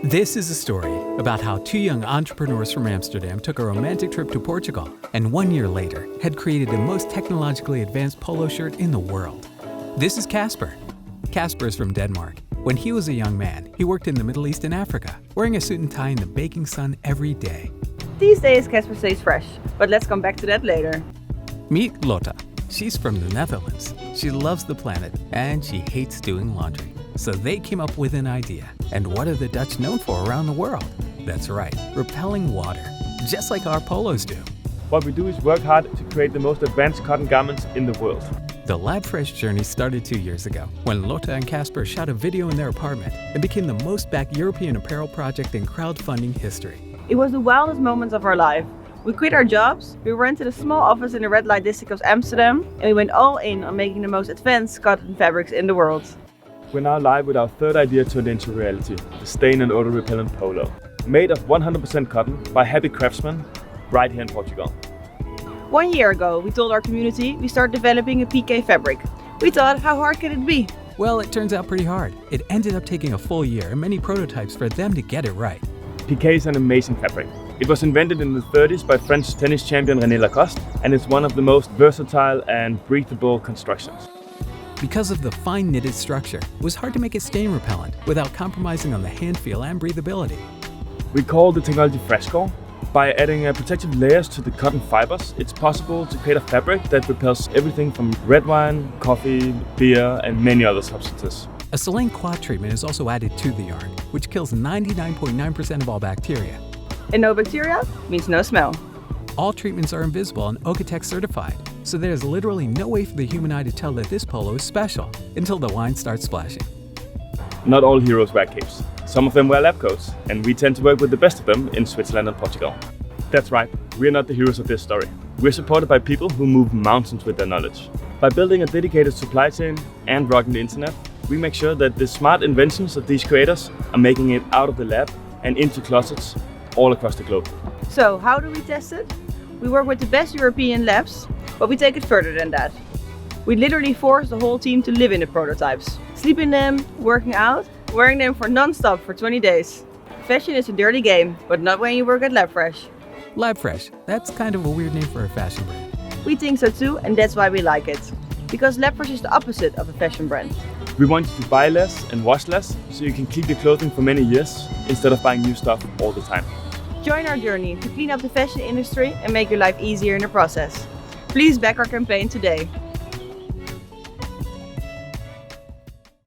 This is a story about how two young entrepreneurs from Amsterdam took a romantic trip to Portugal and 1 year later had created the most technologically advanced polo shirt in the world. This is Casper. Casper is from Denmark. When he was a young man, he worked in the Middle East and Africa, wearing a suit and tie in the baking sun every day. These days Casper stays fresh, but let's come back to that later. Meet Lotte. She's from the Netherlands. She loves the planet and she hates doing laundry. So they came up with an idea. And what are the Dutch known for around the world? That's right, repelling water, just like our polos do. What we do is work hard to create the most advanced cotton garments in the world. The LABFRESH journey started 2 years ago when Lotte and Casper shot a video in their apartment and became the most backed European apparel project in crowdfunding history. It was the wildest moments of our life. We quit our jobs, we rented a small office in the red light district of Amsterdam, and we went all in on making the most advanced cotton fabrics in the world. We're now live with our third idea turned into reality, the stain and odor repellent polo. Made of 100% cotton by happy craftsmen right here in Portugal. 1 year ago, we told our community we started developing a Pique fabric. We thought, how hard could it be? Well, it turns out pretty hard. It ended up taking a full year and many prototypes for them to get it right. Pique is an amazing fabric. It was invented in the 30s by French tennis champion René Lacoste, and it's one of the most versatile and breathable constructions. Because of the fine knitted structure, it was hard to make it stain repellent without compromising on the hand feel and breathability. We call the technology FreshCore. By adding protective layers to the cotton fibers, it's possible to create a fabric that repels everything from red wine, coffee, beer, and many other substances. A saline quad treatment is also added to the yarn, which kills 99.9% of all bacteria. And no bacteria means no smell. All treatments are invisible and Okotex certified, so there's literally no way for the human eye to tell that this polo is special until the wine starts splashing. Not all heroes wear capes. Some of them wear lab coats, and we tend to work with the best of them in Switzerland and Portugal. That's right, we're not the heroes of this story. We're supported by people who move mountains with their knowledge. By building a dedicated supply chain and rocking the internet, we make sure that the smart inventions of these creators are making it out of the lab and into closets all across the globe. So, how do we test it? We work with the best European labs, but we take it further than that. We literally force the whole team to live in the prototypes. Sleep in them, working out, wearing them for non-stop for 20 days. Fashion is a dirty game, but not when you work at LABFRESH. LABFRESH, that's kind of a weird name for a fashion brand. We think so too, and that's why we like it. Because LABFRESH is the opposite of a fashion brand. We want you to buy less and wash less, so you can keep your clothing for many years instead of buying new stuff all the time. Join our journey to clean up the fashion industry and make your life easier in the process. Please back our campaign today.